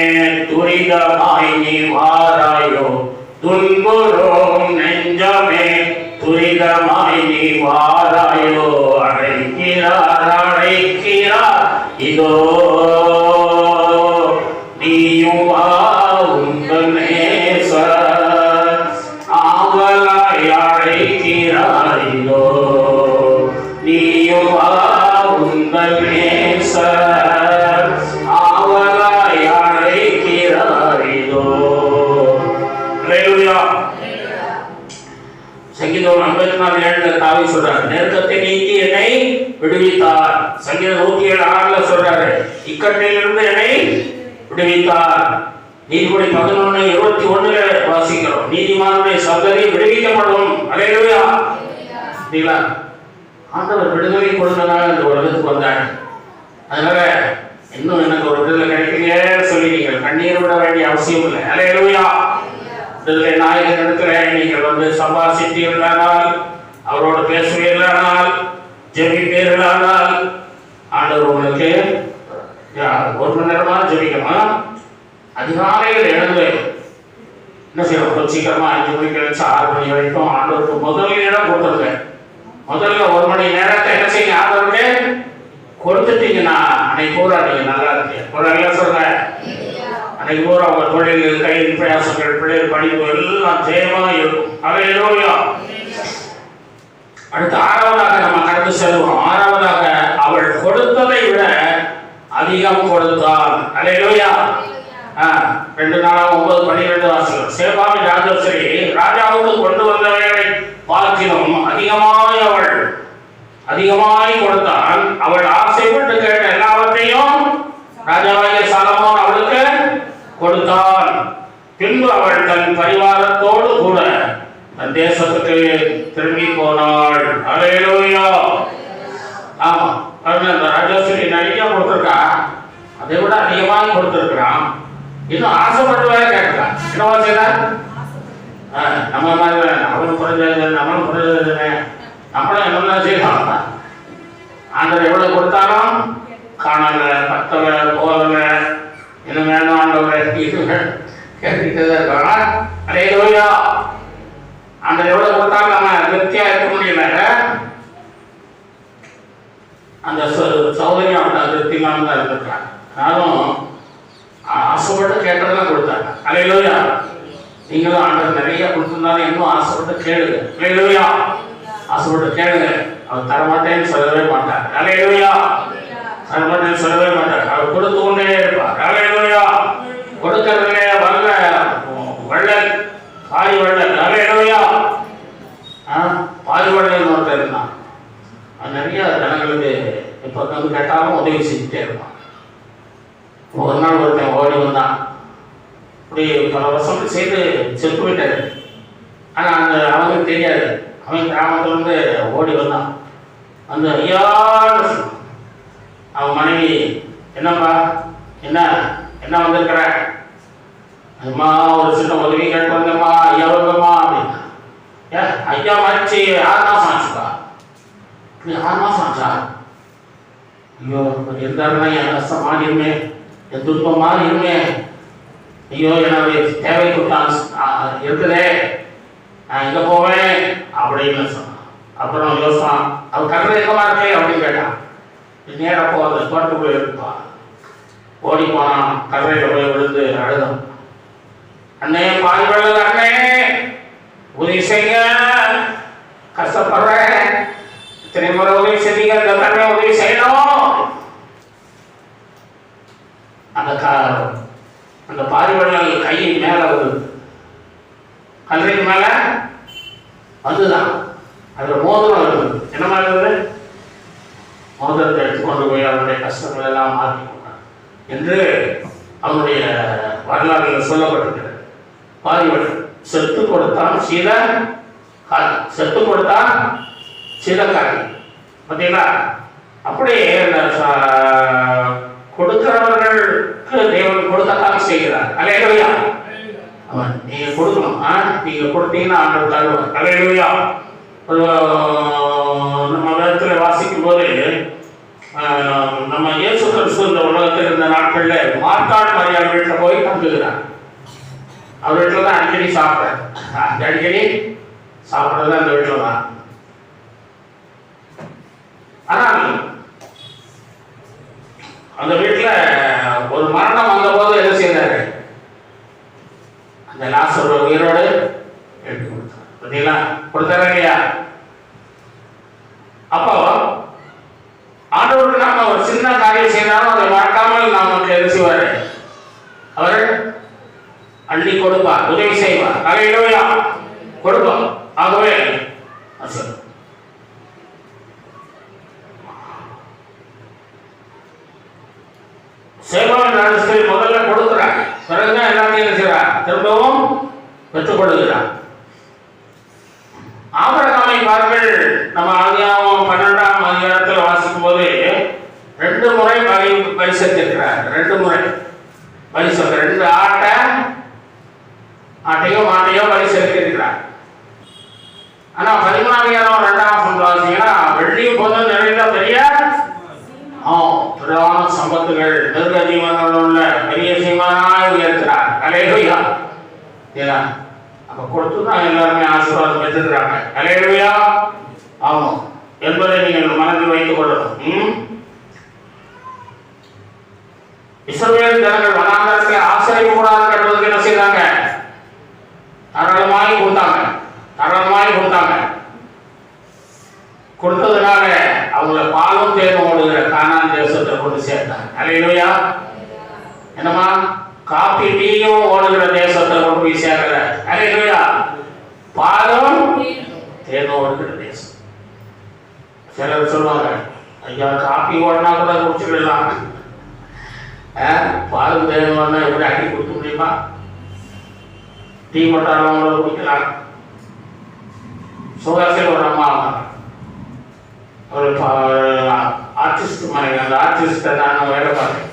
துரிதமாய் நீ வாராயோ துன்புறும் நெஞ்சமே துரிதமாய் நீ வாராயோ அழைக்கிறார் அழைக்கிறார் இதோ நீயும் வா உங்கள் நேசர் ஆவலாய் அழைக்கிறார் இதோ நீயும் வா உங்கள் நேசர் ஆவலாய் அழைக்கிறார் இதோ. அல்லேலூயா. சங்கீதம் 54:7 தாவி சொல்றாரு, நெருக்கத்தை நீக்கி என்னை விடுவித்தார். சங்கீதம் 107:6 சொல்றாரு, இக்கட்டிலிருந்து என்னை விடுவித்தார். நீதிபதி 11:21 வாசிக்கிறோம், நீதிமானுடைய சந்ததி விடுவிக்கப்படும். அல்லேலூயா. சரிங்களா? ஆண்டவர் விடுதலை கொடுத்தனால இந்த உலகத்துக்கு வந்தாங்க. அதனால இன்னும் எனக்கு ஒரு விடுதலை கிடைக்கலையே சொல்லி நீங்கள் கண்ணீர் விட வேண்டிய அவசியம் இல்லை. அல்லேலூயா. விடுதலை நாயகன் இடத்துல நீங்கள் வந்து சம்பாதித்தீர்களானால், அவரோடு பேசுவீர்களானால், ஜெபிப்பீர்களானால், ஆண்டவர் உங்களுக்கு 1 மணி நேரமா ஜெபிக்கணும். அதிகாலையில் எழுந்து என்ன செய்யணும், சீக்கிரமா 5 மணிக்கு எழுந்து 6 மணி வரைக்கும் ஆண்டவருக்கு முதல் இடம் கொடுத்துருங்க. முதல்ல 1 மணி நேரத்தை என்ன செய்யுங்க, ஆண்டவருக்கு கொடுத்துட்டீங்கன்னா அன்னைக்கு பூரா நீங்க நல்லா இருக்கீங்க. ஒரு நல்லா சொல்லுங்க, அன்னைக்கு பூரா உங்க தொழில்கள், கையில் பிரயாசங்கள், பிள்ளைகள் படிப்பு எல்லாம் ஜெயமா இருக்கும். அல்லேலூயா. அடுத்து 6வதாக நம்ம கடந்து செல்வோம். 6வதாக அவள் கொடுத்ததை விட அதிகம் கொடுத்தாள். அல்லேலூயா. 2 நாளாம் 9-12 வாசிக்கிறோம். சேபாவின் ராஜஸ்ரீ ராஜாவுக்கு கொண்டு வந்தவைகளை பார்க்கிலும் அதிகமாய் கொடுத்தான். அவள் ஆசைப்பட்டு கேட்ட எல்லாவற்றையும் ராஜாவாகிய சாலமோன் அவளுக்கு கொடுத்தான். பின்பு அவள் தன் பரிவாரத்தோடு கூட தன் தேசத்துக்கு திரும்பி போனாள். அல்லேலூயா. ஆமா, அந்த ராஜஸ்ரீ நிறைய கொடுத்திருக்கா, அதை விட அதிகமாக கொடுத்திருக்கிறான். இன்னும் ஆசைப்பட்டு வேற கேட்கலாம். என்னவா செய்யறார், நம்ம மாதிரி அவனும் குறைஞ்சது நம்மளும் குறைஞ்சது, நம்மளும் என்ன செய்யலாம். ஆண்டவர் எவ்வளவு கொடுத்தாலும் காணல, பத்தல, போகல, இன்னும் வேணும் ஆண்டவர் கேட்டுக்கிட்டு தான் இருக்காங்க. அல்லேலூயா. ஆண்டவர் எவ்வளவு கொடுத்தாலும் நம்ம திருப்தியா இருக்க முடியல. அந்த சௌகரியம் அவன் திருப்தியில்லாம தான் இருந்திருக்காங்க. ஆனாலும் ஆசைப்பட்டு கேட்டதெல்லாம் கொடுத்தாங்க. அல்லேலூயா. நீங்களும் ஆண்டவர் நிறைய கொடுத்திருந்தாலும் இன்னும் ஆசைப்பட்டு கேளுங்க. அல்லேலூயா. ஆசைப்பட்டு கேளுங்க. அவர் தரமாட்டேன்னு சொல்லவே மாட்டார். அல்லேலூயா. தரமாட்டேன்னு சொல்லவே மாட்டார். அவர் கொடுத்து கொண்டே இருப்பார். அல்லேலூயா. கொடுக்கறதுலே வள்ளல் பாரி வள்ளல். அல்லேலூயா. பாரி வள்ளல் ஒருத்தர் இருந்தான். நிறைய ஜனங்களுக்கு எப்ப வந்து கேட்டாலும் உதவி செஞ்சுட்டே இருப்பான். ஒரு நாள் ஒருத்தன் ஓடி வந்தான். இப்படி பல வருஷம் செய்து செத்து விட்டாரு. ஆனால் அவனுக்கு தெரியாது. அவன் கிராமத்திலிருந்து ஓடி வந்தான். அந்த ஐயா அவன் மனைவி, என்னப்பா என்ன வந்திருக்கிற, அம்மா ஒரு சின்ன உதவி கேட்டு வந்தம்மா, ஐயா வந்தம்மா அப்படின்னா. ஐயா மறிச்சு 6 மாசம் ஆச்சுப்பா. 6 மாசம் ஆச்சா? ஐயோ இருந்தாருன்னா என் கஷ்டம் மாறிடுமே, என் துன்பம் மாறிடுமே. ஐயோ என்னுடைய தேவைக்கு இருக்குதே, நான் எங்கே போவேன் அப்படின்னு சொன்னான். அப்புறம் யோசனம், அவன் கல்வி எங்கமா இருக்கே அப்படின்னு கேட்டான். நேராக போகிறது தோட்டத்துக்குள்ளே இருப்பான். ஓடி போனான், கல்வியில் போய் விழுந்து அழுதான். அண்ணே பால்வெள்ள அண்ணே உதவி செய்ய, கஷ்டப்படுறேன், இத்தனை முறை உதவி செய்வீங்க, இந்த தடவை உதவி செய்யணும். அந்த பாரிவள்ளல் கையின் மேல வருது, கல்றைக்கு மேல வந்துதான். அதுல மோதிரம் இருக்குது. என்ன மாதிரி இருக்குது? மோதிரத்தை எடுத்துக்கொண்டு போய் அவருடைய கஷ்டங்கள் எல்லாம் மாற்றி கொண்டார் என்று அவருடைய வரலாறுகள் சொல்லப்பட்டிருக்கிறது. பாரிவள்ளல் செத்து கொடுத்தான் செத்து கொடுத்தான் சீதக்காரி. பார்த்தீங்களா? அப்படியே கொடுக்கிறவர்களுக்கு தேவன் கொடுக்கத்தான் செய்கிறார். அல்லேலூயா. அவன் நீங்க கொடுக்கணும். நீங்க கொடுத்தீங்கன்னா ஆண்டவர் தருவார். அல்லேலூயா. நம்ம வேதத்தில் வாசிக்கும் போது நம்ம இயேசு கிறிஸ்து இந்த உலகத்தில் இருந்த நாட்கள்ல மார்த்தாள் மரியாள் வீட்டில் போய் தங்குகிறார். அவர் வீட்டில் தான் அடிக்கடி சாப்பிட்றேன். அடிக்கடி சாப்பிட்றது அந்த வீட்டில் தான். ஆனால் அந்த வீட்டில் ஒரு மரணம் வந்த போது என்ன செய்தாரு? அந்த லாசரு உயிரோடு எடுத்து கொடுத்தார். பார்த்தீங்களா? கொடுத்தாரா இல்லையா? அப்போ ஆண்டவருக்கு நாம ஒரு சின்ன காரியம் செய்தாலும் அதை மறக்காமல் நமக்கு என்ன செய்வாரு? அவர் அள்ளி கொடுப்பார், உதவி செய்வார். அல்லேலூயா. கொடுப்பார். ஆகவே சேவாவின் ராஜ்யத்தில் முதல்ல கொடுக்கிறார், பிறகுதான் எல்லாத்தையும் செய்கிறார், திரும்பவும் பெற்றுக் கொள்கிறார். ஆபிரகாமை பாருங்கள். நம்ம ஆதியாகமம் 12ஆம் அதிகாரத்தில் வாசிக்கும் போது 2 முறை பலி செலுத்திருக்கிறார். 2 முறை பலி செலுத்த 2 ஆட்டையோ மாட்டையோ பலி செலுத்திருக்கிறார். ஆனா 13ஆம் அதிகாரம் 2ஆம் வசனம் வாசிங்கன்னா வெள்ளியும் பொண்ணும் நிறைந்த பெரிய பிரதான சம்பத்துகள் மிருக ஜீவனங்கள் உள்ள பெரிய சீமானாய் உயர்த்துறார். அல்லேலூயா. அப்ப கொடுத்துதான் எல்லாருமே ஆசீர்வாதம் பெற்றுக்கிறாங்க. அல்லேலூயா. ஆமாம் என்பதை நீங்கள் மனதில் வைத்துக் கொள்ளணும். இஸ்ரவேல் ஜனங்கள் வனாந்தரத்தில் ஆசிரியர் கூடாது கட்டுவதற்கு என்ன செய்தாங்க? தாராளமாய் கொடுத்தாங்க. கொடுத்ததுனால அவங்கள பாலும் தேனும் ஓடுகிற கானான் தேசத்தை கொண்டு சேர்த்தாங்க. அல்லேலூயா. என்னமா காப்பி டீயும் ஓடுகிற தேசத்தை கொண்டு போய் சேர்க்கிற. அல்லேலூயா. பாலும் தேனும் ஓடுகிற தேசம். சிலர் சொல்லுவாங்க, ஐயா காப்பி ஓடினா கூட குடிச்சுக்கலாம், பாலும் தேனும் ஓடினா எப்படி அடி கொடுக்க முடியுமா? டீ போட்டாலும் கூட குடிக்கலாம். சுகாசில் ஒரு அம்மா ஒரு ஆர்டிஸ்ட் மாதிரி, அந்த ஆர்டிஸ்ட்டை நான் வேலை பார்த்தேன்,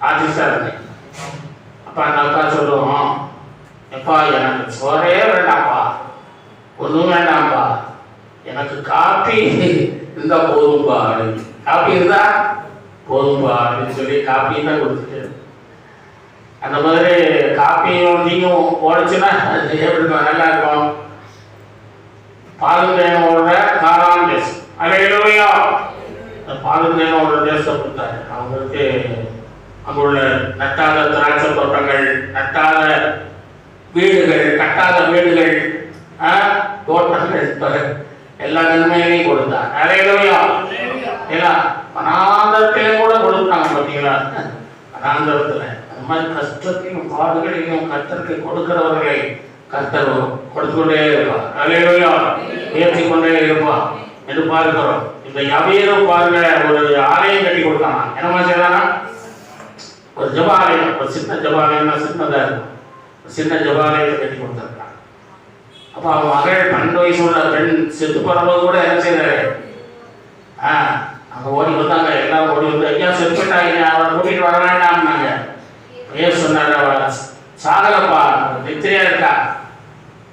ஆர்டிஸ்டாக இருந்தேன். அப்போ அந்த அக்கா சொல்லுவோம், எப்பா எனக்கு சோறே வேண்டாம்ப்பா, ஒன்றும் வேண்டாம்ப்பா, எனக்கு காப்பி இருந்தால் போதும்பா அப்படின்னு. காப்பி இருந்தால் போதும்பா அப்படின்னு சொல்லி காப்பி தான் கொடுத்துட்டு, அந்த மாதிரி காப்பியும் டீயும் ஓடிச்சுன்னா எப்படி நல்லா இருக்கும். பாலும் தேனும் ஓடுற கானான் தேசம். அல்லேலூயா. பாலும் தேனும் ஓடுற தேசம் கொடுத்தாரு அவங்களுக்கு. அங்குள்ள நட்டாத திராட்சை தோட்டங்கள், நட்டாத வீடுகள், கட்டாத வீடுகள், தோட்டங்கள், எல்லா நன்மைகளையும் கொடுத்தார். அல்லேலூயா. எல்லாம் வனாந்தரத்திலே கூட கொடுத்தாங்க. பார்த்தீங்களா? வனாந்தரத்தில் அந்த மாதிரி கஷ்டத்தையும் பாடுகளையும் கர்த்தருக்கு கொடுக்கிறவர்களை கர்த்தர் கொடுத்து கொண்டே இருப்பார். அல்லேலூயா. உயர்த்தி கொண்டே இருப்பார் என்று பார்க்கிறோம். இந்த யவீரும் பாருங்க, ஒரு ஆலயம் கட்டி கொடுத்தாங்க. என்னமா செய்யறாங்க? ஒரு ஜபாலயம், ஒரு சின்ன ஜபாலயம்னா சின்னதாக இருக்கும், சின்ன ஜபாலயத்தை கட்டி கொடுத்துருக்காங்க. அப்போ அவங்க மகள் 12 வயசு உள்ள பெண் செத்து போடும்போது கூட என்ன செய்யறாரு? அங்கே ஓடி வந்தாங்க, எல்லாம் ஓடி வந்து, ஐயா செத்துட்டாங்க, அவரை கூட்டிகிட்டு வர வேண்டாம்னாங்க. ஏன் சொன்னார்? அவ சாகலப்பா, நித்திரையா இருக்கா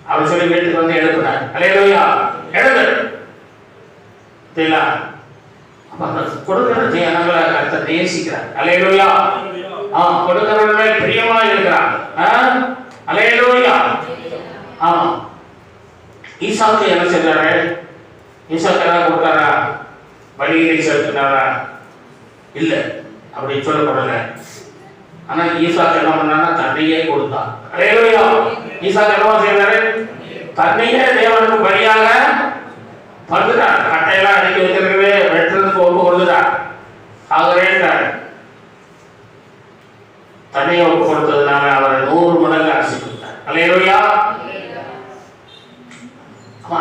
அப்படின்னு சொல்லி வீட்டுக்கு வந்து எழுப்புனார். அல்லேலூயா. எழுது தெரியல. அப்ப கொடுக்கிற ஜனங்களை கர்த்தர் நேசிக்கிறார். அல்லேலூயா. கொடுக்கிறவன் மேல் பிரியமா இருக்கிறான். அல்லேலூயா. ஆமா. ஈசாக்கு என்ன செஞ்சாரு? ஈசாக்கு என்ன கொடுத்தாரா? வழியிலே செலுத்தினாரா? இல்ல, அப்படி சொல்லப்படல. ஆனா ஈசாக்கு என்ன பண்ணான்னா தன்னையே கொடுத்தான். அல்லேலூயா. ஈசாக்கு என்ன செய்தாரு? தன்னையே தேவனுக்கு பலியாக படுத்துட்டார். கட்டையெல்லாம் அடக்கி வச்சிருக்கவே வெட்டுறதுக்கு ஒப்பு கொடுத்துட்டார். ஆகிறேன்றார். தன்னையை ஒப்பு கொடுத்ததுனால அவரை 100 மடங்கு ஆசீர்வதித்தார். அல்லேலூயா.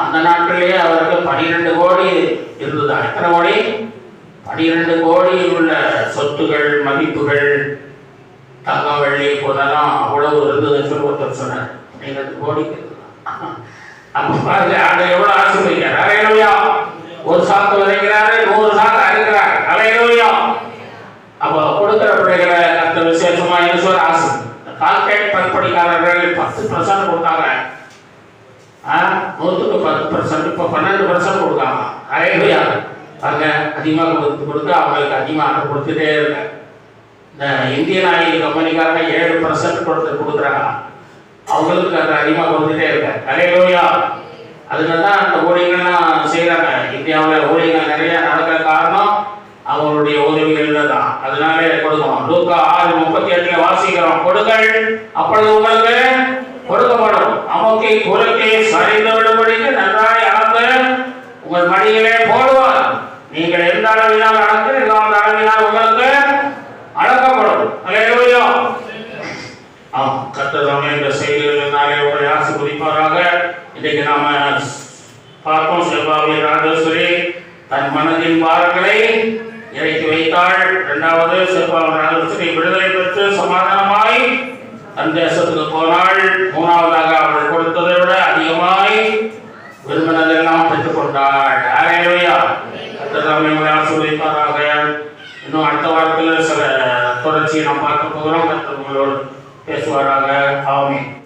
அந்த நாட்களிலேயே அவருக்கு 12 கோடி இருந்ததா? எத்தனை கோடி? 12 கோடி உள்ள சொத்துகள், மதிப்புகள், தங்கம், வெள்ளி, பொருளெல்லாம் அவ்வளவு இருந்ததுன்னு சொல்லி ஒருத்தர் சொன்னார். 12 கோடிக்கு அப்ப பாருங்க, அதை எவ்வளவு ஆசீர்வதிக்கிறார். அல்லேலூயா. ஒரு சாக்கு விதைக்கிறாரு, 100 சாக்கு அறுக்கிறார். அல்லேலூயா. அப்ப கொடுக்கிற பிள்ளைகளை அந்த விசேஷமா என்ன சொல்ற ஆசை. கால்குலேட் பற்படிக்காரர்கள் 10% கொடுத்தாங்க. 100க்கு 10%, இப்போ 12% கொடுக்காங்க. அல்லேலூயா. பாருங்க, அதிகமாக கொடுத்து அவங்களுக்கு அதிகமாக கொடுத்துட்டே இருக்க. இந்த இந்தியன் ஆயில் கம்பெனிக்காரங்க 7% கொடுக்குறாங்க. அவங்களுக்கு அது அதிகமாக கொடுத்துட்டே இருக்க. அல்லேலூயா. அதுல தான் அந்த ஊழியர்கள்லாம் செய்யறாங்க. இந்தியாவில் ஊழியர்கள் நிறைய நடக்கிற காரணம் அவங்களுடைய உதவிகள் தான். அதனாலே கொடுக்கணும். லூக்கா 6:38 வாசிக்கிறோம். கொடுங்கள், அப்பொழுது உங்களுக்கு கொடுக்கப்படும். அமுக்கி குறுக்கி சரிந்து விடும்படிக்கு நன்றாய் அளந்து உங்கள் மடியிலே போடுவார். நீங்கள் எந்த அளவினால் அளக்கிறீர்களோ அந்த அளவினால் உங்களுக்கு அளக்கப்படும். அல்லேலூயா. கர்த்தர் இந்த செய்திகளினாலே உங்களை ஆசீர்வதிப்பாராக. இன்றைக்கு நாம பார்ப்போம், செல்வாவின் ராஜேஸ்வரி தன் மனதின் பாரங்களை இறக்கி வைத்தாள். 2வது செல்வாவின் ராஜேஸ்வரி விடுதலை பெற்று சமாதானமாய் தன் தேசத்துக்கு போனாள். 3வதாக அவள் கொடுத்ததை விட அதிகமாய் விரும்பினதெல்லாம் பெற்றுக் கொண்டாள். அல்லேலூயா. கர்த்தர் உங்களை ஆசீர்வதிப்பாராக. இன்னும் அடுத்த வாரத்தில் சில தொடர்ச்சியை நாம் பார்க்க போகிறோம். கர்த்தர் உங்களோடு பேசுவாராக. ஆமென்.